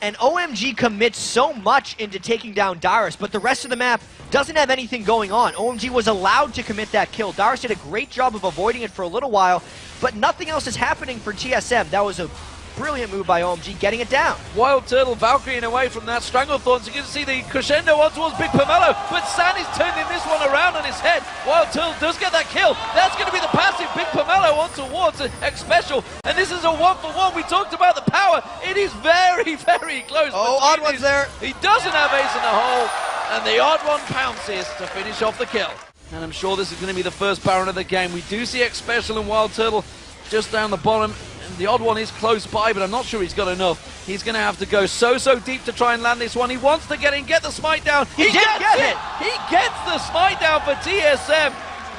And OMG commits so much into taking down Dyrus, but the rest of the map doesn't have anything going on. OMG was allowed to commit that kill. Dyrus did a great job of avoiding it for a little while, but nothing else is happening for TSM. That was a brilliant move by OMG, getting it down. Wild Turtle Valkyrie away from that Stranglethorn, so you can see the crescendo on towards Big Pomelo, but Sandy's turning this one around on his head. Wild Turtle does get that kill. That's going to be the passive. Big Pomelo on towards X Special, and this is a 1-for-1. We talked about the power. It is very, very close. Oh, Odd One's there. He doesn't have ace in the hole, and the Odd One pounces to finish off the kill. And I'm sure this is going to be the first Baron of the game. We do see X Special and Wild Turtle just down the bottom. The Odd One is close by, but I'm not sure he's got enough. He's going to have to go so deep to try and land this one. He wants to get in, get the smite down. He gets it! He gets the smite down for TSM.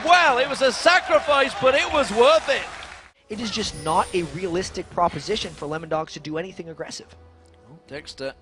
Well, it was a sacrifice, but it was worth it. It is just not a realistic proposition for Lemondogs to do anything aggressive. Dexter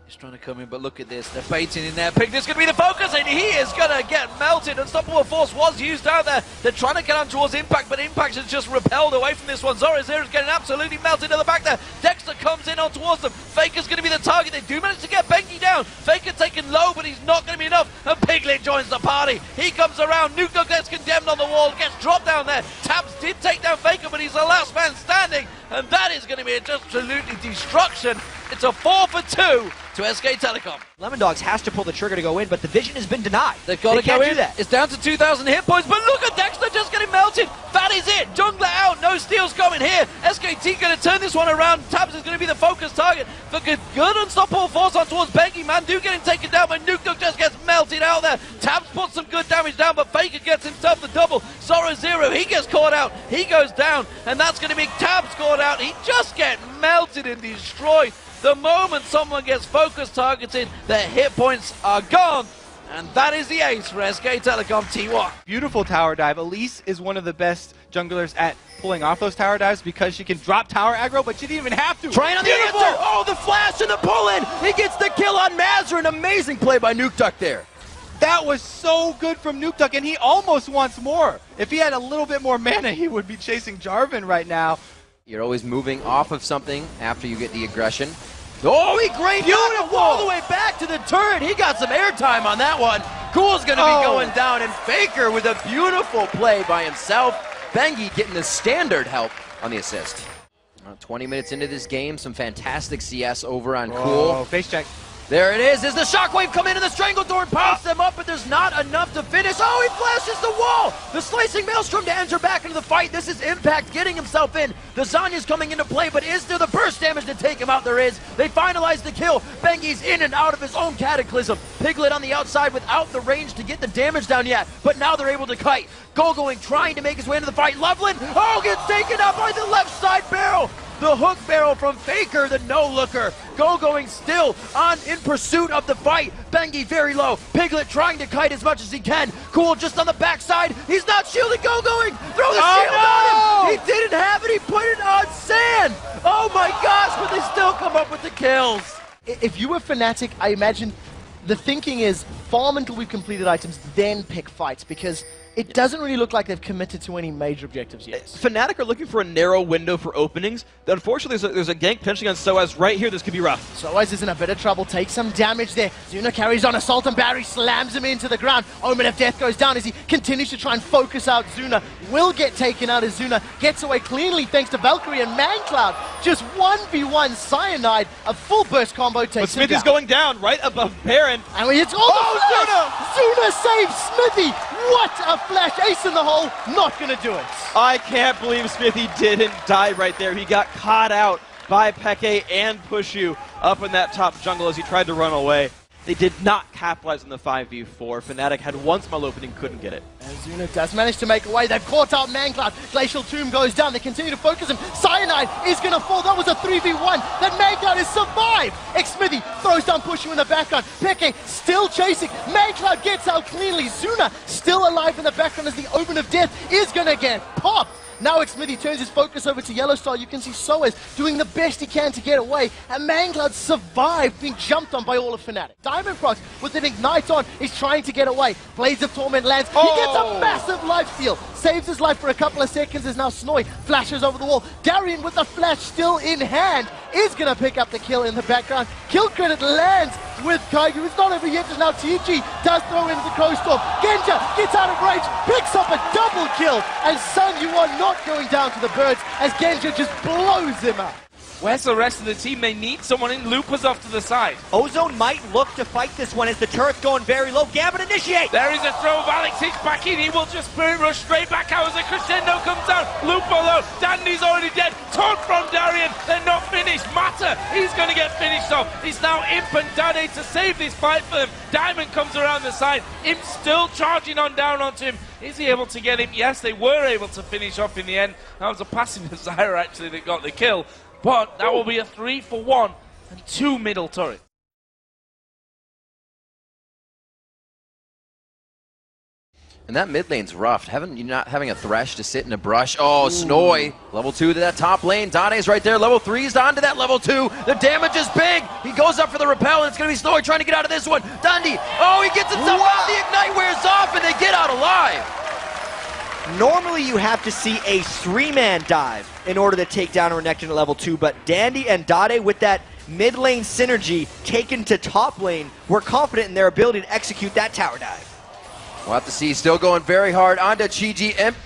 is trying to come in, but look at this. They're baiting in there. Pig, this is going to be the focus, and he is going to get melted. Unstoppable Force was used out there. They're trying to get on towards Impact, but Impact has just repelled away from this one. Zora Zero is getting absolutely melted to the back there. Dexter comes in on towards them. Faker's going to be the target. They do manage to get Bengi down. Faker taken low, but he's not going to be enough. And Piglet joins the party. He comes around. Nuke Dog gets condemned on the wall. Gets dropped down there. Tabs did take down Faker, but he's the last man standing. And that is going to be absolutely destruction. It's a 4-for-2 to SK Telecom. Lemondogs has to pull the trigger to go in, but the vision has been denied. They've got to go in. Do that. It's down to 2,000 hit points, but look at Dexter just getting melted. That is it. Jungler out. No steals coming here. SKT going to turn this one around. Tabs is going to be the focus target for good Unstoppable Force on towards Bengi. Mandu getting taken down, but Nuke Dog just gets melted out there. Tabs puts some good damage down, but Faker gets himself the double. Zoro Zero, he gets caught out. He goes down, and that's going to be Tabs caught out. He just gets melted and destroyed. The moment someone gets focus targeted, their hit points are gone. And that is the ace for SK Telecom T1. Beautiful tower dive. Elise is one of the best junglers at pulling off those tower dives because she can drop tower aggro, but she didn't even have to. Trying on the answer. Oh, the flash and the pull-in. He gets the kill on Mazur. An amazing play by Nuke Duck there. That was so good from Nuke Duck, and he almost wants more. If he had a little bit more mana, he would be chasing Jarvan right now. You're always moving off of something after you get the aggression. Oh, he great Beautiful. all the way back to the turret. He got some airtime on that one. Cool's going to be going down, and Faker with a beautiful play by himself. Bengi getting the standard help on the assist. 20 minutes into this game, some fantastic CS over on Cool. Face check. There it is. As the Shockwave come in and the Stranglethorn pounds them up, but there's not enough to finish. Oh, he flashes the wall. The Slicing Maelstrom to enter back into the fight. This is Impact getting himself in. The Zanya's coming into play, but is there the burst damage to take him out? There is. They finalize the kill. Bengi's in and out of his own Cataclysm. Piglet on the outside without the range to get the damage down yet, but now they're able to kite. Gogoing trying to make his way into the fight. Loveland, oh, gets taken out by the left side barrel. The hook barrel from Faker, the no-looker. Go-going still on in pursuit of the fight. Bengi very low. Piglet trying to kite as much as he can. Cool just on the backside. He's not shielded. Go-going. Throw the shield on him. He didn't have it. He put it on Sand. Oh my gosh, but they still come up with the kills. If you were Fnatic, I imagine the thinking is farm until we've completed items, then pick fights, because it doesn't really look like they've committed to any major objectives yet. Fnatic are looking for a narrow window for openings. Unfortunately, there's a gank pinching on Soaz right here. This could be rough. Soaz is in a bit of trouble. Takes some damage there. Zuna carries on. Assault and Barry slams him into the ground. Omen of Death goes down as he continues to try and focus out Zuna. Will get taken out as Zuna gets away cleanly thanks to Valkyrie and ManCloud. Just 1v1 Cyanide. A full burst combo takes But Smithy's him down. going down right above Baron. And it's Zuna saves Smithy. What a flash. Ace in the hole. Not going to do it. I can't believe Smithy didn't die right there. He got caught out by Peke and Pushu up in that top jungle as he tried to run away. They did not capitalize on the 5v4. Fnatic had one small opening, couldn't get it. And Zuna does manage to make away. They've caught out ManCloud. Glacial Tomb goes down. They continue to focus him. Cyanide is going to fall. That was a 3v1. Then ManCloud has survived. Xmithy throws down Pushu in the background. Peke still chasing. ManCloud gets out cleanly. Zuna still alive in the background as the Omen of Death is going to get popped. Now Smithy turns his focus over to Yellowstar. You can see Soaz doing the best he can to get away, and Mangcloud survived being jumped on by all of Fnatic. Diamondprox with an Ignite on is trying to get away. Blades of Torment lands. He gets a massive life steal. Saves his life for a couple of seconds as now Snoy flashes over the wall. Darian with the flash still in hand is going to pick up the kill in the background. Kill credit lands with Kaigu. It's not over yet as now TG does throw in the Coastal. Genja gets out of range, picks up a double kill, and Sun, you are not going down to the birds as Genja just blows him up. Where's the rest of the team? They need someone in. Loopers off to the side. Ozone might look to fight this one as the turret's going very low. Gambit initiate! There is a throw of Alex Hicks back in. He will just spirit rush straight back out as a Crescendo comes down. Looper low. Dandy's already dead. Taunt from Darian. They're not finished. Mata, he's going to get finished off. It's now Imp and Dade to save this fight for them. Diamond comes around the side. Imp still charging on down onto him. Is he able to get him? Yes, they were able to finish off in the end. That was a passing of Zyra actually that got the kill. But that will be a 3-for-1 and 2 middle turret. And that mid lane's rough. You're not having a Thresh to sit in a brush. Oh, Snoy, level 2 to that top lane. Dade's right there. Level 3's on to that level 2. The damage is big. He goes up for the repel, and it's going to be Snoy trying to get out of this one. Dundee, oh, he gets himself out. The Ignite wears off, and they get out alive. Normally you have to see a 3-man dive in order to take down a Renekton at level 2, but Dandy and Dade with that mid lane synergy taken to top lane, we're confident in their ability to execute that tower dive. We'll have to see. Still going very hard onto Chi-Ji. Imp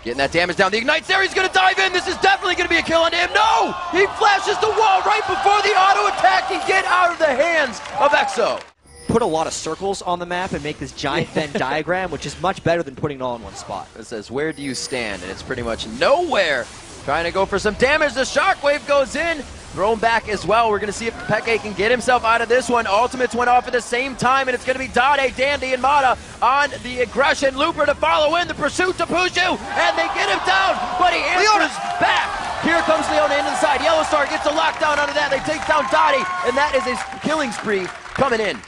getting that damage down. The Ignite's there. He's going to dive in. This is definitely going to be a kill on him. No! He flashes the wall right before the auto attack can get out of the hands of Exo. Put a lot of circles on the map and make this giant Venn diagram, which is much better than putting it all in one spot. It says, where do you stand? And it's pretty much nowhere. Trying to go for some damage. The Shockwave goes in. Thrown back as well. We're going to see if Peke can get himself out of this one. Ultimates went off at the same time, and it's going to be Dade, Dandy, and Mata on the aggression. Looper to follow in the pursuit to Pushu, and they get him down, but he answers back. Here comes Leona into the side. Yellowstar gets a lockdown onto that. They take down Dade, and that is a killing spree coming in.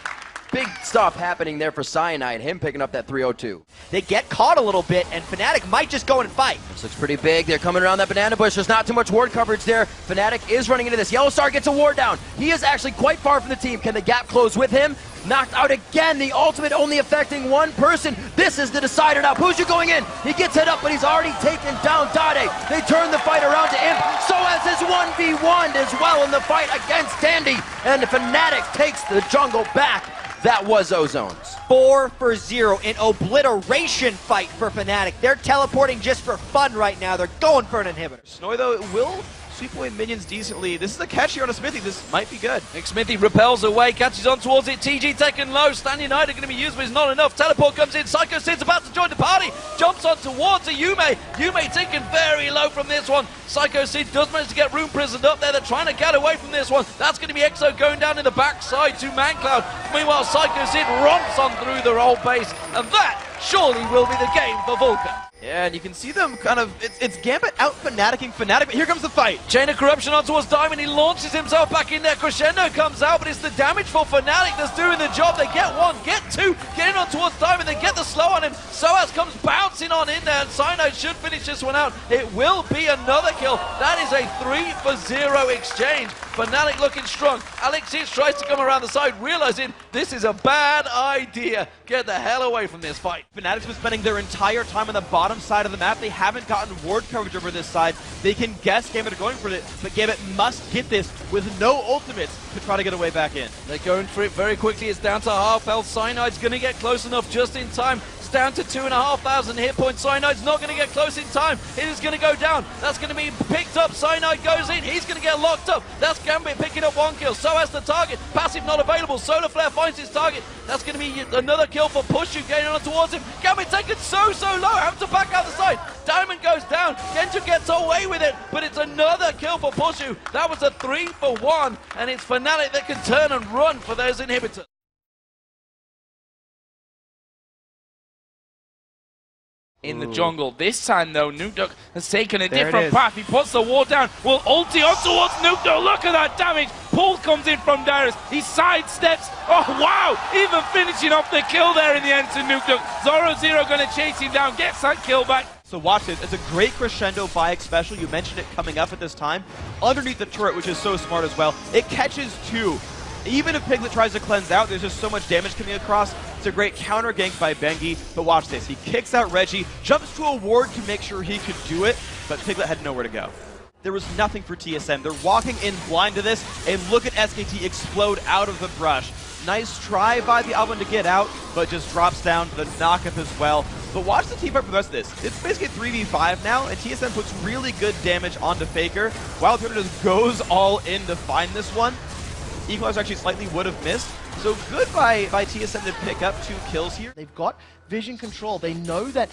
Big stuff happening there for Cyanide, him picking up that 302. They get caught a little bit, and Fnatic might just go and fight. This looks pretty big. They're coming around that banana bush. There's not too much ward coverage there. Fnatic is running into this. Yellowstar gets a ward down. He is actually quite far from the team. Can the gap close with him? Knocked out again. The ultimate only affecting one person. This is the decider now. Pushu going in. He gets hit up, but he's already taken down Dade. They turn the fight around to Imp. Soaz is 1v1'd as well in the fight against Dandy. And the Fnatic takes the jungle back. That was Ozone's. 4-for-0 in obliteration fight for Fnatic. They're teleporting just for fun right now. They're going for an inhibitor. Snoy, though, will sweep away minions decently. This is a catch here on a Smithy. This might be good. Nick Smithy repels away, catches on towards it. TG taken low. Stand United going to be used, but it's not enough. Teleport comes in. Psycho Sid's about to join the party. Jumps on towards a Yume. Yume taken very low from this one. Psycho Sid does manage to get Rune prisoned up there. They're trying to get away from this one. That's going to be Exo going down in the backside to Mangcloud. Meanwhile, Psycho Sid romps on through the whole base. And that surely will be the game for Vulcan. Yeah, and you can see them kind of, it's Gambit out Fnaticing Fnatic, but here comes the fight. Chain of Corruption on towards Diamond, he launches himself back in there, Crescendo comes out, but it's the damage for Fnatic that's doing the job. They get one, get two, get in on towards Diamond, they get the slow on him. Soaz comes bouncing on in there, and Cyanide should finish this one out. It will be another kill. That is a 3-for-0 exchange. Fnatic looking strong. Alex Hicks tries to come around the side, realizing this is a bad idea. Get the hell away from this fight. Fnatic's been spending their entire time on the bottom side of the map. They haven't gotten ward coverage over this side. They can guess Gambit are going for it, but Gambit must get this with no ultimates to try to get a way back in. They're going for it very quickly. It's down to half health. Cyanide's going to get close enough just in time. Down to 2,500 hit points. Cyanide's not going to get close in time. It is going to go down. That's going to be picked up. Cyanide goes in. He's going to get locked up. That's Gambit picking up one kill. So has the target. Passive not available. Solar Flare finds his target. That's going to be another kill for Pushu getting on towards him. Gambit taken so low. Have to back out the side. Diamond goes down. Genja gets away with it, but it's another kill for Pushu. That was a 3-for-1, and it's Fnatic that can turn and run for those inhibitors. In the jungle. This time, though, Nukeduck has taken a different path. He puts the wall down. Will ulti on towards Nukeduck. Look at that damage. Pull comes in from Darius. He sidesteps. Oh, wow. Even finishing off the kill there in the end to Nukeduck. Zoro Zero going to chase him down. Gets that kill back. So watch this. It's a great crescendo Bayek special. You mentioned it coming up at this time. Underneath the turret, which is so smart as well, it catches 2. Even if Piglet tries to cleanse out, there's just so much damage coming across. It's a great counter gank by Bengi, but watch this. He kicks out Reggie, jumps to a ward to make sure he could do it, but Piglet had nowhere to go. There was nothing for TSM. They're walking in blind to this, and look at SKT explode out of the brush. Nice try by the Alban to get out, but just drops down the knockup as well. But watch the team fight for the rest of this. It's basically 3v5 now, and TSM puts really good damage onto Faker. Wild Turtle just goes all in to find this one. Equalizer actually slightly would have missed. So good by TSM to pick up 2 kills here. They've got vision control. They know that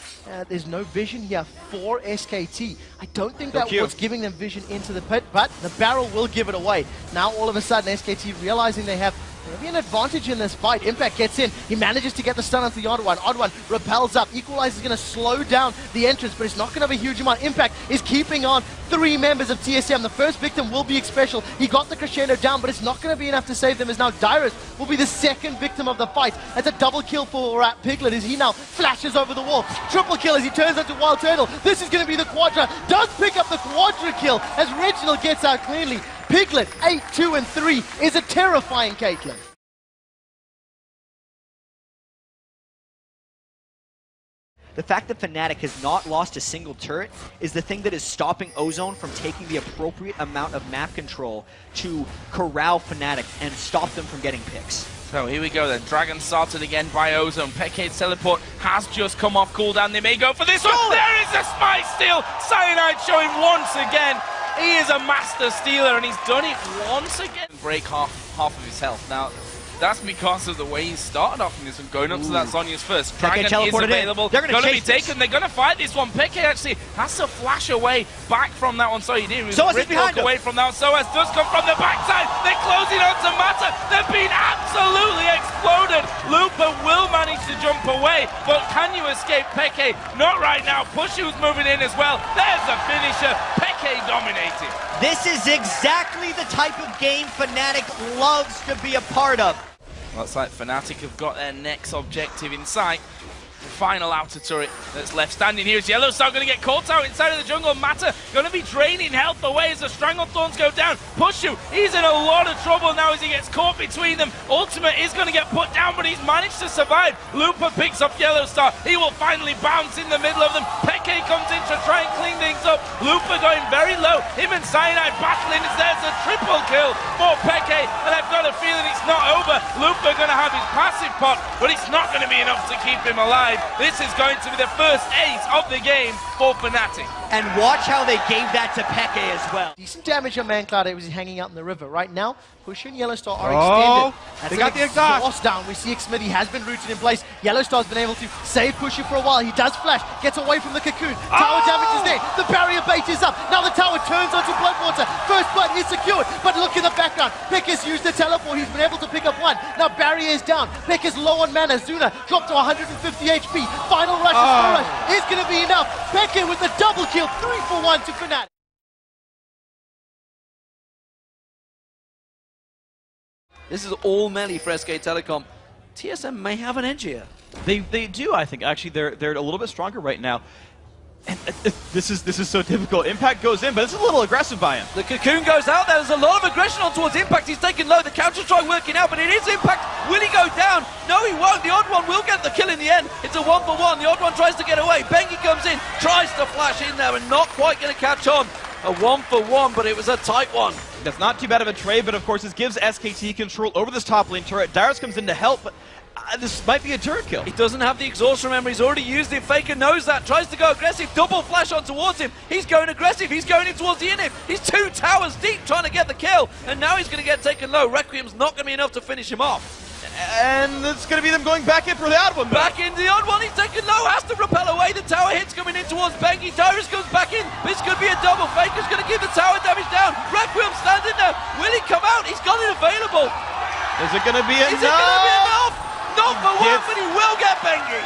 there's no vision here for SKT. I don't think that was giving them vision into the pit, but the barrel will give it away. Now all of a sudden SKT realizing they have maybe an advantage in this fight. Impact gets in. He manages to get the stun onto the Odd One. Odd One repels up. Equalizer is going to slow down the entrance, but it's not going to have a huge amount. Impact is keeping on 3 members of TSM. The first victim will be Xpecial. He got the crescendo down, but it's not going to be enough to save them, as now Dyrus will be the second victim of the fight. That's a double kill for Piglet as he now flashes over the wall. Triple kill as he turns into Wild Turtle. This is going to be the Quadra. Does pick up the Quadra kill as Reginald gets out cleanly. Piglet, 8, 2, and 3 is a terrifying Caitlyn. The fact that Fnatic has not lost a single turret is the thing that is stopping Ozone from taking the appropriate amount of map control to corral Fnatic and stop them from getting picks. So here we go then. Dragon started again by Ozone. Peke's teleport has just come off cooldown. They may go for this one. There is the Smite steal. Cyanide showing once again. He is a master stealer, and he's done it once again. Break half of his health. Now, that's because of the way he started off in this and going up to that Zhonya's first. Dragon is available. They're going to be taken. They're going to fight this one. Peke actually has to flash away back from that one. So he did. Soaz is behind him. Away from that one. Soaz does come from the backside. They're closing on to Mata. They're being absolutely exploded. Lupa will manage to jump away, but can you escape Peke? Not right now. Pushu's moving in as well. There's the finisher. Peke dominating. This is exactly the type of game Fnatic loves to be a part of. Looks like Fnatic have got their next objective in sight. The final outer turret that's left standing here is Yellowstar going to get caught out inside of the jungle. Mata going to be draining health away as the Stranglethorns go down. Pushu, he's in a lot of trouble now as he gets caught between them. Ultimate is going to get put down, but he's managed to survive. Lupa picks up Yellowstar. He will finally bounce in the middle of them. Peke comes in to try and clean things up. Lupa going very low. Him and Cyanide battling as there's a triple kill for Peke, and I've got a feeling it's not over. Lupa going to have his passive pot, but it's not going to be enough to keep him alive. This is going to be the first ace of the game for Fnatic. And watch how they gave that to Peke as well. Decent damage on Mancloud as he's hanging out in the river. Right now, Pushu and Yellowstar are extended. They got the exhaust down. We see Xmithy has been rooted in place. Yellowstar's been able to save Pushu for a while. He does flash, gets away from the cocoon. Tower damage is there. The barrier bait is up. Now the tower turns onto Bloodwater. First blood is secured, but look in the background. Pekka's used the teleport. He's been able to pick up one. Now barrier is down. Pekka's low on mana. Zuna dropped to 150 HP. Final rush is going to be enough. Pekka with the double kill. 3 for 1 to Fnatic. This is all melee for SK Telecom. TSM may have an edge here. They do, I think. Actually, they're a little bit stronger right now. And this is so difficult. Impact goes in, but it's a little aggressive by him. The cocoon goes out. There's a lot of aggression on towards Impact. He's taken low. The counter strike working out, but it is Impact. Will he go down? No, he won't. The Odd One will get the kill in the end. It's a 1 for 1. The Odd One tries to get away. Bengi comes in, tries to flash in there, and not quite going to catch on. A 1 for 1, but it was a tight one. That's not too bad of a trade, but of course this gives SKT control over this top lane turret. Dyrus comes in to help, but this might be a turret kill. He doesn't have the exhaust, remember, he's already used it. Faker knows that, tries to go aggressive, double flash on towards him. He's going aggressive, he's going in towards the inhib. He's 2 towers deep trying to get the kill, and now he's going to get taken low. Requiem's not going to be enough to finish him off. And it's going to be them going back in for the Odd One. Back in the Odd One, he's taken low, has to repel away. The tower hits coming in towards Bengi. Dyrus goes back in. This could be a double. Faker's going to give the tower damage down. Requiem standing there. Will he come out? He's got it available. Is it going to be enough? Is it going to be enough? Not for 1, but he will get Bengi.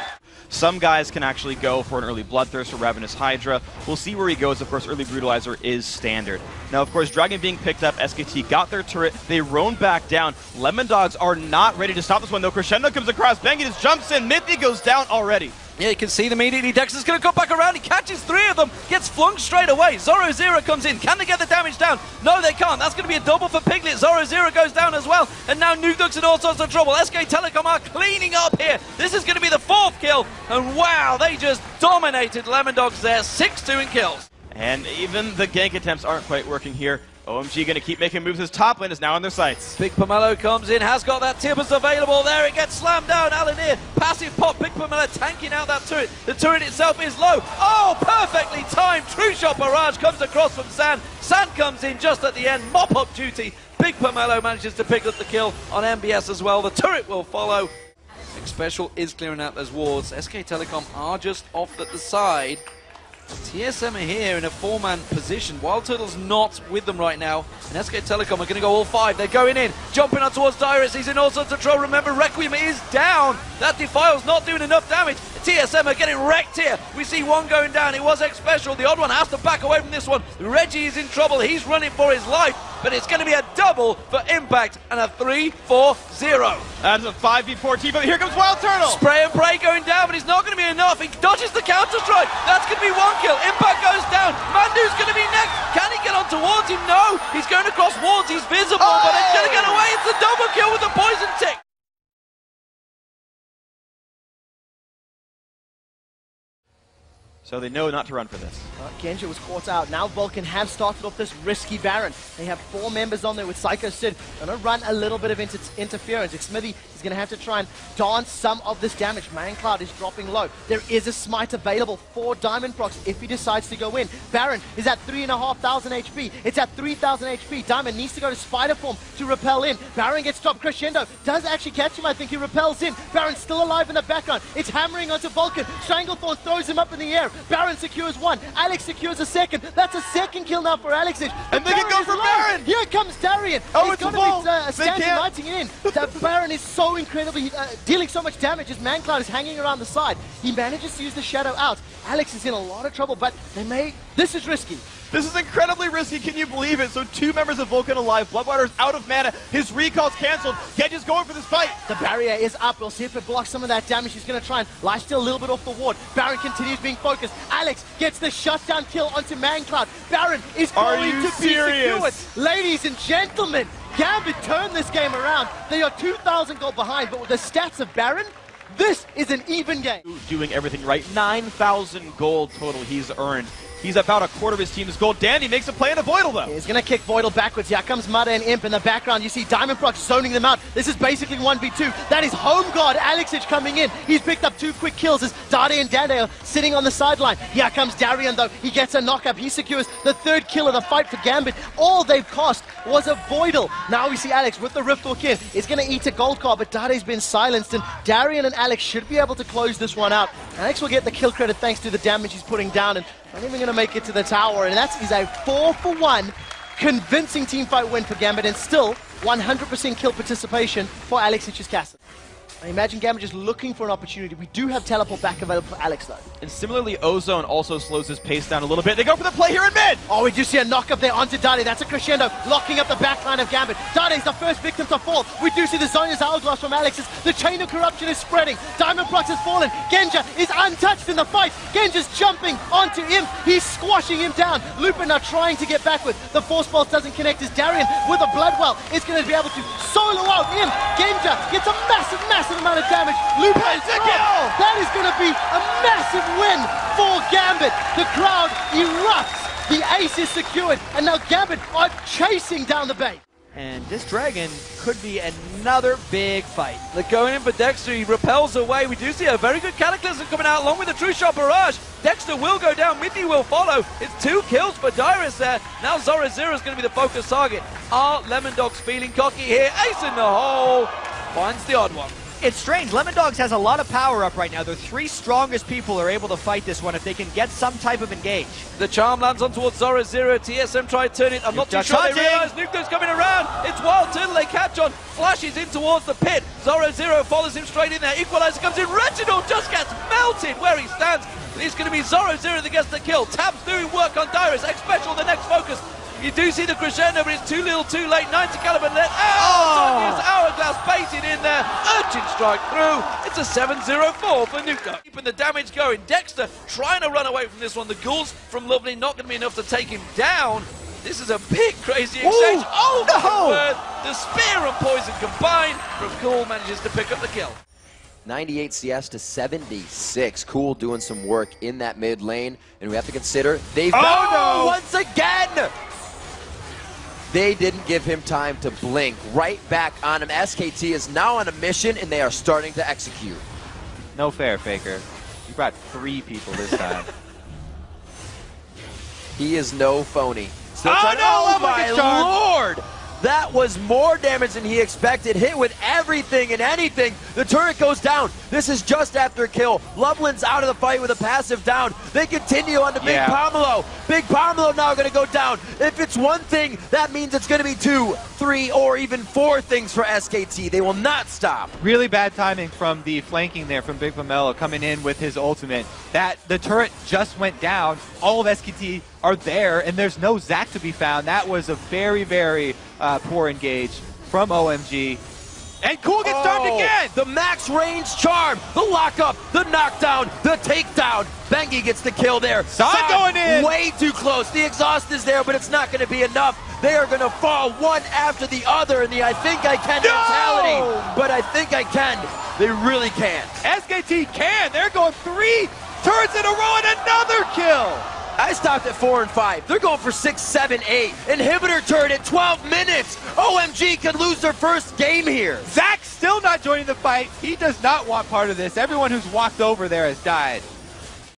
Some guys can actually go for an early Bloodthirst or Ravenous Hydra. We'll see where he goes. Of course, early Brutalizer is standard. Now, of course, Dragon being picked up, SKT got their turret. They roam back down. Lemon Dogs are not ready to stop this one, though. Crescendo comes across. Bengi just jumps in. Mithy goes down already. Yeah, you can see them immediately. Dexter's going to come back around. He catches 3 of them, gets flung straight away. Zoro comes in. Can they get the damage down? No, they can't. That's going to be a double for Piglet. Zoro goes down as well. And now Nukedog's in all sorts of trouble. SK Telecom are cleaning up here. This is going to be the 4th kill. And wow, they just dominated Lemondogs there. 6-2 in kills. And even the gank attempts aren't quite working here. OMG going to keep making moves. His top lane is now in their sights. Big Pomelo comes in, has got that Tibbers available there. It gets slammed down. Alanir, passive pop. Big Pomelo tanking out that turret. The turret itself is low. Oh, perfectly timed. True shot barrage comes across from San. San comes in just at the end. Mop up duty. Big Pomelo manages to pick up the kill on MBS as well. The turret will follow. Special is clearing out those wards. SK Telecom are just off at the side. TSM are here in a 4-man position. Wild Turtle's not with them right now. And SK Telecom are going to go all 5. They're going in, jumping on towards Dyrus. He's in all sorts of trouble. Remember, Requiem is down. That Defile's not doing enough damage. TSM are getting wrecked here. We see one going down. It was X Special. The odd one has to back away from this one. Reggie is in trouble. He's running for his life. But it's going to be a double for Impact and a 3-4-0. That's a 5v4 team, but here comes Wild Turtle! Spray and pray going down, but it's not going to be enough. He dodges the counter-strike. That's going to be 1 kill. Impact goes down. Mandu's going to be next. Can he get on towards him? No. He's going across wards. He's visible, but he's going to get away. It's a double kill with the poison tick. So they know not to run for this. Genja was caught out. Now Vulcan have started off this risky Baron. They have 4 members on there with Psycho Sid. Gonna run a little bit of interference. Smithy is gonna have to try and dance some of this damage. Mancloud is dropping low. There is a smite available for Diamond Prox if he decides to go in. Baron is at 3,500 HP. It's at 3,000 HP. Diamond needs to go to Spider Form to repel in. Baron gets dropped. Crescendo does actually catch him. I think he repels in. Baron's still alive in the background. It's hammering onto Vulcan. Stranglethorn throws him up in the air. Baron secures 1. Alex secures a 2nd. That's a 2nd kill now for Alexich. And they can go for Baron! Here comes Darian. Oh, He's it's a gonna ball. be standing lighting in. That Baron is so incredibly dealing so much damage as Mancloud is hanging around the side. He manages to use the shadow out. Alex is in a lot of trouble, but this is risky. This is incredibly risky, can you believe it? So 2 members of Vulcan alive, Bloodwater's out of mana, his recall's cancelled, Genja's going for this fight! The barrier is up, we'll see if it blocks some of that damage. He's going to try and lifesteal a little bit off the ward. Baron continues being focused. Alex gets the shutdown kill onto Mancloud. Baron is going to be secured. Ladies and gentlemen, Gambit turned this game around. They are 2,000 gold behind, but with the stats of Baron, this is an even game. Doing everything right, 9,000 gold total he's earned. He's about a quarter of his team's gold. Dandy makes a play into Voidal, though. He's going to kick Voidal backwards. Here comes Mudda and Imp in the background. You see Diamond Prox zoning them out. This is basically 1v2. That is Home Guard Alexich coming in. He's picked up 2 quick kills as Dade and Dande are sitting on the sideline. Here comes Darian, though. He gets a knock-up. He secures the 3rd kill of the fight for Gambit. All they've cost was a Voidal. Now we see Alex with the Riftwalk in. He's going to eat a gold card, but Dade's been silenced, and Darian and Alex should be able to close this one out. Alex will get the kill credit thanks to the damage he's putting down, and not even going to make it to the tower, and that is a 4-for-1 convincing teamfight win for Gambit, and still 100% kill participation for Alexich's castle. I imagine Gambit just looking for an opportunity. We do have teleport back available for Alex, though. And similarly, Ozone also slows his pace down a little bit. They go for the play here in mid! Oh, we just see a knock-up there onto Dade. That's a crescendo, locking up the backline of Gambit. Dade's the first victim to fall. We do see the Zonia's Hourglass from Alex's. The chain of corruption is spreading. Diamond Prox has fallen. Genja is untouched in the fight. Genja's jumping onto Imp. He's squashing him down. Lupin now trying to get backward. The Force Pulse doesn't connect as Darian with a Bloodwell is going to be able to solo out Imp. Genja gets a massive amount of damage. Lupin, that is going to be a massive win for Gambit. The crowd erupts. The ace is secured, and now Gambit are chasing down the bait. And this Dragon could be another big fight. They're going in for Dexter. He repels away. We do see a very good Cataclysm coming out along with the True Shot Barrage. Dexter will go down. Mithy will follow. It's 2 kills for Dyrus there. Now Zoro Zero is going to be the focus target. Are Lemondogs feeling cocky here? Ace in the hole. Finds the odd one. It's strange. Lemondogs has a lot of power up right now. Their 3 strongest people are able to fight this one if they can get some type of engage. The charm lands on towards Zoro Zero. TSM try to turn it. I'm not too sure they realize Nuke's coming around. It's Wild Turtle. They catch on. Flashes in towards the pit. Zoro Zero follows him straight in there. Equalizer comes in. Reginald just gets melted where he stands. It's going to be Zoro Zero that gets the kill. Tabs doing work on Dyrus. X Special the next focus. You do see the crescendo, but it's too little too late. 90 caliber let out. Hourglass baited in there. Urchin strike through. It's a 7-0-4 for Nuke. Keeping the damage going. Dexter trying to run away from this one. The ghouls from Lovely not going to be enough to take him down. This is a big, crazy exchange. Oh, my word. The spear and poison combined from Cool manages to pick up the kill. 98 CS to 76. Cool doing some work in that mid lane, and we have to consider they've once again! They didn't give him time to blink. Right back on him. SKT is now on a mission, and they are starting to execute. No fair, Faker. You brought 3 people this time. He is no phony. Still Oh my lord! That was more damage than he expected. Hit with everything and anything. The turret goes down. This is just after a kill. Loveland's out of the fight with a passive down. They continue on to Big Pomelo. Big Pomelo now going to go down. If it's one thing, that means it's going to be 2, 3, or even 4 things for SKT. They will not stop. Really bad timing from the flanking there from Big Pomelo coming in with his ultimate. The turret just went down. All of SKT are there, and there's no Zac to be found. That was a very, very poor engage from OMG. And Cool gets started again! The max range charm, the lockup, the knockdown, the takedown. Bengi gets the kill there. Zon going in! Way too close. The exhaust is there, but it's not going to be enough. They are going to fall one after the other in the I think I can mentality. But I think I can. They really can. SKT can! They're going 3 turrets in a row and another kill! I stopped at 4 and 5. They're going for 6, 7, 8. Inhibitor turret at 12 minutes. OMG could lose their first game here. Zac still not joining the fight. He does not want part of this. Everyone who's walked over there has died.